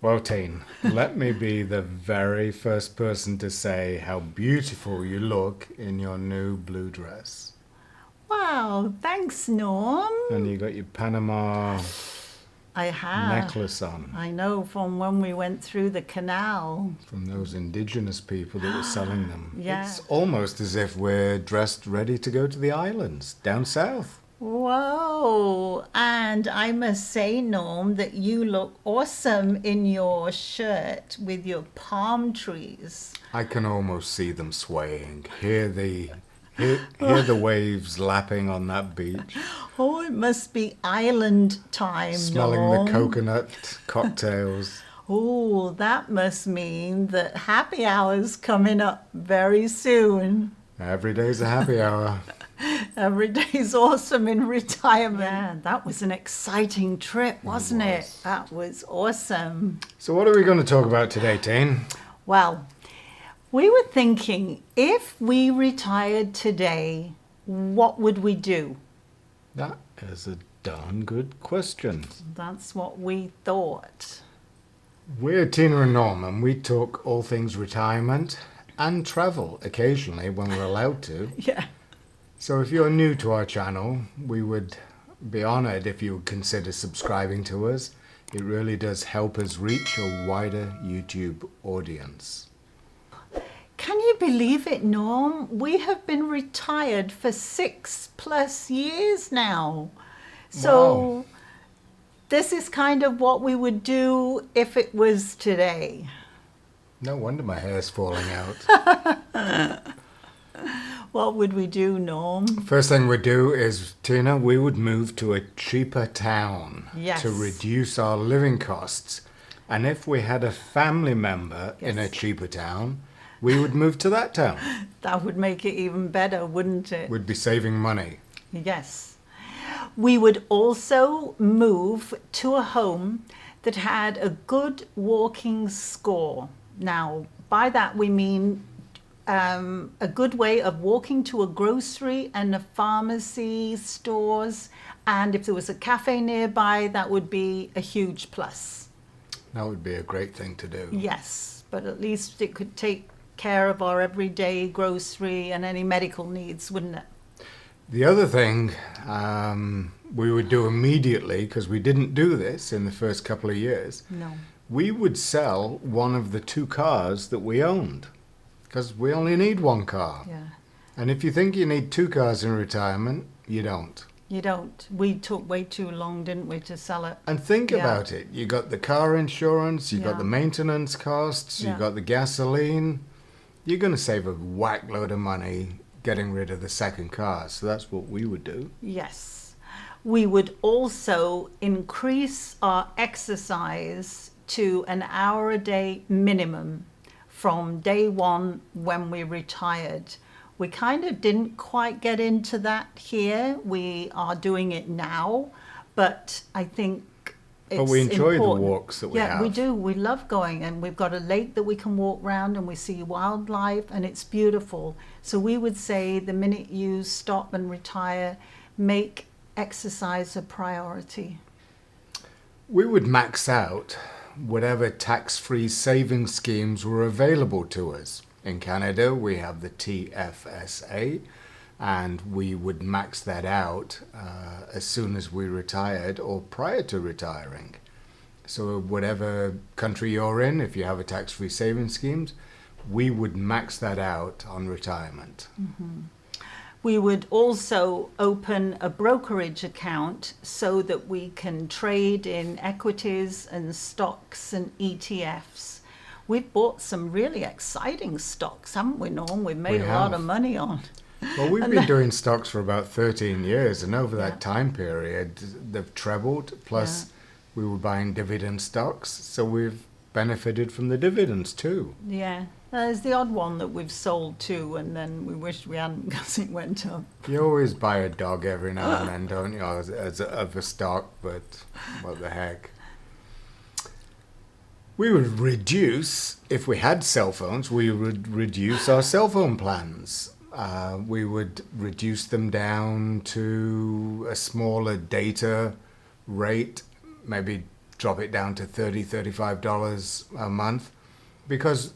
Well, Teen, let me be the very first person to say how beautiful you look in your new blue dress. Wow, thanks, Norm. And you got your Panama I have. necklace on I know from when we went through the canal. from those indigenous people that were selling them. Yeah. It's almost as if we're dressed ready to go to the islands down south. Whoa. And I must say, Norm, that you look awesome in your shirt with your palm trees. I can almost see them swaying. Hear the waves lapping on that beach. Oh, it must be island time, Smelling Norm. the coconut cocktails. Oh, that must mean that happy hour's coming up very soon. Every day's a happy hour. Every day's awesome in retirement. Yeah, that was an exciting trip, wasn't it? was. That was awesome. So what are we going to talk about today, Teen? Well, we were thinking if we retired today, what would we do? That is a darn good question. That's what we thought. We're Tina and Norman. We talk all things retirement and travel occasionally when we're allowed to. Yeah. So if you're new to our channel, we would be honoured if you would consider subscribing to us. It really does help us reach a wider YouTube audience. Can you believe it, Norm? We have been retired for 6+ years now. So Wow. this is kind of what we would do if it was today. No wonder my hair's falling out. What would we do, Norm? First thing we'd do is, Tina, we would move to a cheaper town Yes. to reduce our living costs. And if we had a family member in a Yes. cheaper town, we would move to that town. That would make it even better, wouldn't it? We'd be saving money. Yes. We would also move to a home that had a good walking score. Now, by that we mean a good way of walking to a grocery and a pharmacy stores. And if there was a cafe nearby, that would be a huge plus. That would be a great thing to do. Yes, but at least it could take care of our everyday grocery and any medical needs, wouldn't it? The other thing we would do immediately, because we didn't do this in the first couple of years, No. we would sell one of the 2 cars that we owned. Because we only need 1 car. Yeah. And if you think you need 2 cars in retirement, you don't. You don't. We took way too long, didn't we, to sell it? And think Yeah. about it. You got the car insurance, you got Yeah. the maintenance costs, you Yeah. got the gasoline. You're going to save a whack load of money getting rid of the second car. So that's what we would do. Yes. We would also increase our exercise to an hour a day minimum from day one when we retired. We kind of didn't quite get into that here. We are doing it now, but I think it's But we enjoy important. the walks that we Yeah, have. we do. We love going, and we've got a lake that we can walk round and we see wildlife and it's beautiful. So we would say the minute you stop and retire, make exercise a priority. We would max out whatever tax-free saving schemes were available to us. In Canada, we have the TFSA, and we would max that out as soon as we retired or prior to retiring. So whatever country you're in, if you have a tax-free saving schemes, we would max that out on retirement. We would also open a brokerage account so that we can trade in equities and stocks and ETFs. We've bought some really exciting stocks, haven't we, Norm? We've made We a lot have. of money on. Well, we've been doing stocks for about 13 years, and over that Yeah. time period, they've trebled. Plus, we were buying dividend stocks, so we've benefited from the dividends too. Yeah, there's the odd one that we've sold too, and then we wish we hadn't because it went up. You always buy a dog every now and then, don't you, of a stock, but what the heck. We would reduce, if we had cell phones, we would reduce our cell phone plans. We would reduce them down to a smaller data rate, maybe drop it down to $30, $35 a month, because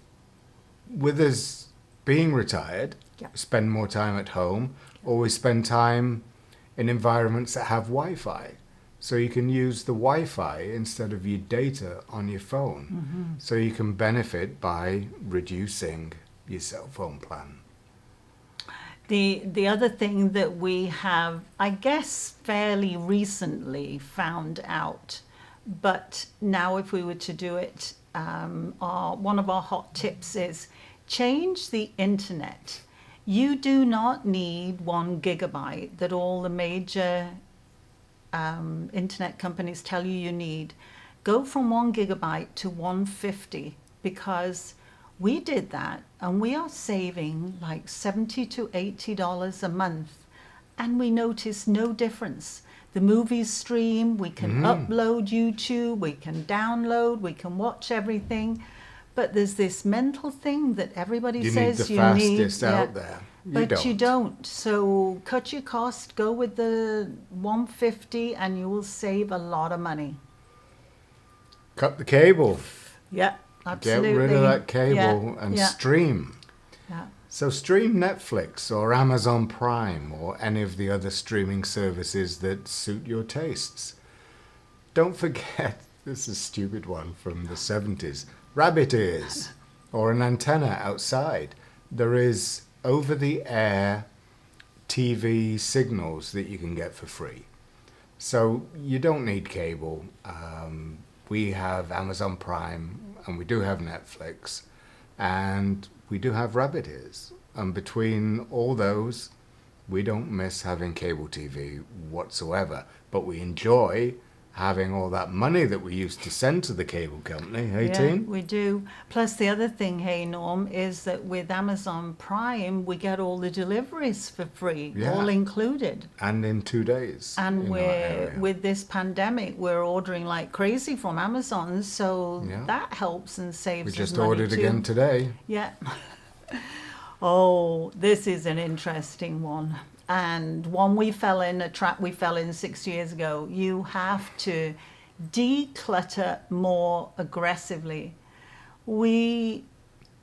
with us being retired, Yeah. spend more time at home, or we spend time in environments that have Wi-Fi. So you can use the Wi-Fi instead of your data on your phone. So you can benefit by reducing your cell phone plan. The other thing that we have, I guess, fairly recently found out, but now if we were to do it, one of our hot tips is change the internet. You do not need 1 gigabyte that all the major internet companies tell you need. Go from 1 gigabyte to 150, because we did that and we are saving like $70 to $80 a month, and we notice no difference. The movies stream, we can upload YouTube, we can download, we can watch everything. But there's this mental thing that everybody You need says the you fastest need. out there. But you don't. So cut your cost, go with the 150, and you will save a lot of money. Cut the cable. Yeah, absolutely. Get rid of that cable Yeah, and yeah, stream. yeah. So stream Netflix or Amazon Prime or any of the other streaming services that suit your tastes. Don't forget, this is a stupid one from the 70s, rabbit ears or an antenna outside. There is over-the-air TV signals that you can get for free. So you don't need cable. We have Amazon Prime and we do have Netflix and we do have rabbit ears. And between all those, we don't miss having cable TV whatsoever. But we enjoy having all that money that we used to send to the cable company. Hey, Yeah, Teen? we do. Plus, the other thing, hey, Norm, is that with Amazon Prime, we get all the deliveries for free, Yeah. all included. And in 2 days. And in our area. with this pandemic, we're ordering like crazy from Amazon, so Yeah. that helps and saves We us just money ordered too. again today. Yeah. Oh, this is an interesting one. And one we fell in, a trap we fell in 6 years ago. You have to declutter more aggressively. We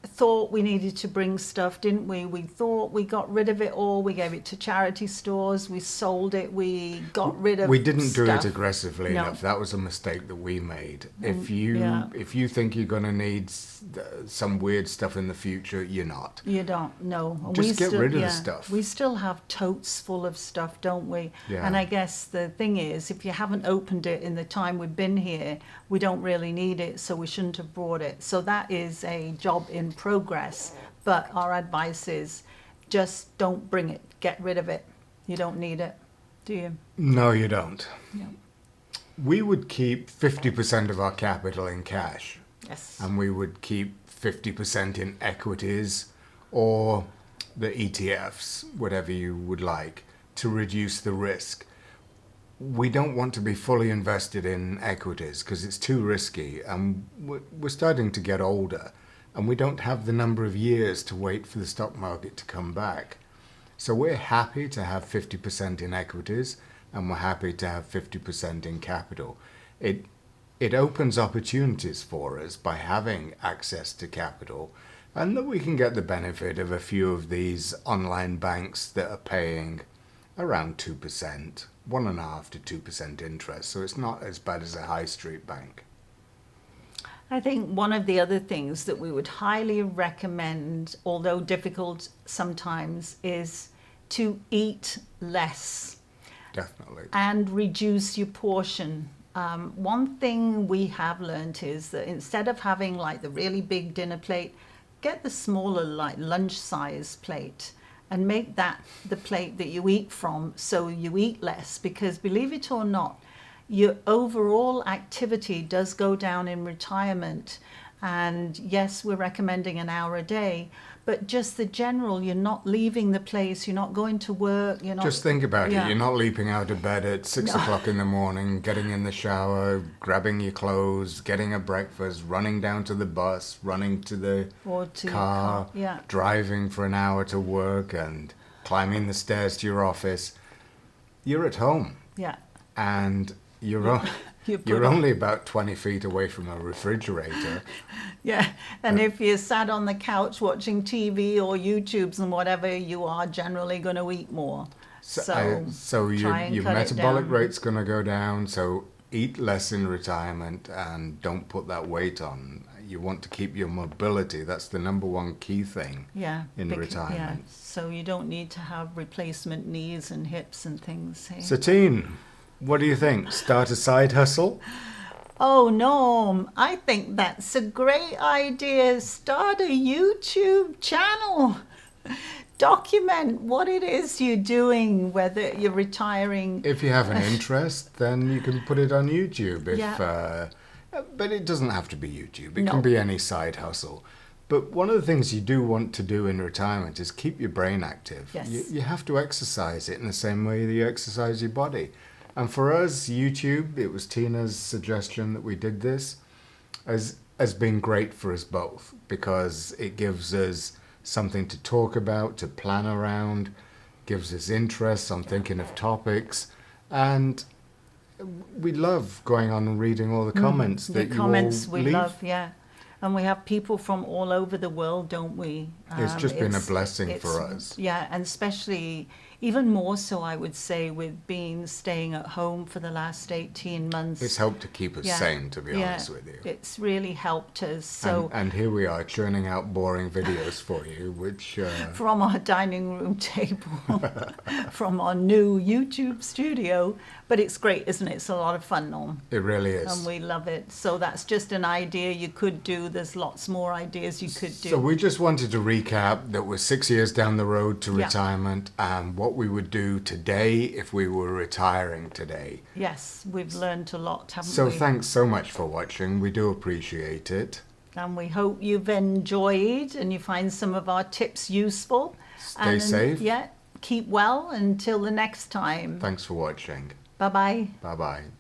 thought we needed to bring stuff, didn't we? We thought we got rid of it all. We gave it to charity stores. We sold it. We got rid of We didn't do stuff. it aggressively No. enough. That was a mistake that we made. If yeah. you think you're going to need some weird stuff in the future, you're not. You don't know. And Just we get still, rid of the yeah, stuff. We still have totes full of stuff, don't we? Yeah. And I guess the thing is, if you haven't opened it in the time we've been here, we don't really need it, so we shouldn't have brought it. So that is a job in progress. But our advice is just don't bring it. Get rid of it. You don't need it, do you? No, you don't. Yeah. We would keep 50% of our capital in cash, Yes. and we would keep 50% in equities or the ETFs, whatever you would like, to reduce the risk. We don't want to be fully invested in equities because it's too risky, and we're starting to get older, and we don't have the number of years to wait for the stock market to come back. So we're happy to have 50% in equities, and we're happy to have 50% in capital. It opens opportunities for us by having access to capital, and that we can get the benefit of a few of these online banks that are paying around 2%, 1.5% to 2% interest. So it's not as bad as a high street bank. I think one of the other things that we would highly recommend, although difficult sometimes, is to eat less Definitely. and reduce your portion. One thing we have learned is that instead of having like the really big dinner plate, get the smaller like lunch size plate and make that the plate that you eat from, so you eat less, because believe it or not, your overall activity does go down in retirement. And yes, we're recommending an hour a day, but just the general, you're not leaving the place, you're not going to work, you're not... Just think about Yeah. it. You're not leaping out of bed at 6 o'clock in the morning, getting in the shower, grabbing your clothes, getting a breakfast, running down to the bus, running to the Or to your car, yeah. driving for an hour to work and climbing the stairs to your office. You're at home Yeah. and You're only about 20 feet away from a refrigerator. Yeah, and if you're sat on the couch watching TV or YouTubes and whatever, you are generally going to eat more. So your metabolic rate's going to go down. So eat less in retirement and don't put that weight on. You want to keep your mobility. That's the number one key thing in retirement. Yeah, so you don't need to have replacement knees and hips and things. Hey? Satine, what do you think? Start a side hustle? Oh, Norm, I think that's a great idea. Start a YouTube channel. Document what it is you're doing, whether you're retiring. If you have an interest, then you can put it on YouTube. But it doesn't have to be YouTube. It can be any side hustle. But one of the things you do want to do in retirement is keep your brain active. Yes. You have to exercise it in the same way that you exercise your body. And for us, YouTube, it was Tina's suggestion that we did this, has been great for us both because it gives us something to talk about, to plan around, gives us interests on thinking of topics, and we love going on and reading all the comments that you all leave. Love, yeah. And we have people from all over the world, don't we? It's just been a blessing for us. Yeah, and especially, even more so, I would say, with staying at home for the last 18 months. It's helped to keep us sane, to be honest with you. It's really helped us. So and here we are churning out boring videos for you, which... from our dining room table, from our new YouTube studio. But it's great, isn't it? It's a lot of fun, Norm. It really is. And we love it. So that's just an idea you could do. There's lots more ideas you could do. So we just wanted to recap that we're 6 years down the road to retirement and what we would do today if we were retiring today. Yes, we've learned a lot, haven't we? So thanks so much for watching. We do appreciate it. And we hope you've enjoyed and you find some of our tips useful. Stay safe. Yeah, keep well until the next time. Thanks for watching. Bye-bye. Bye-bye.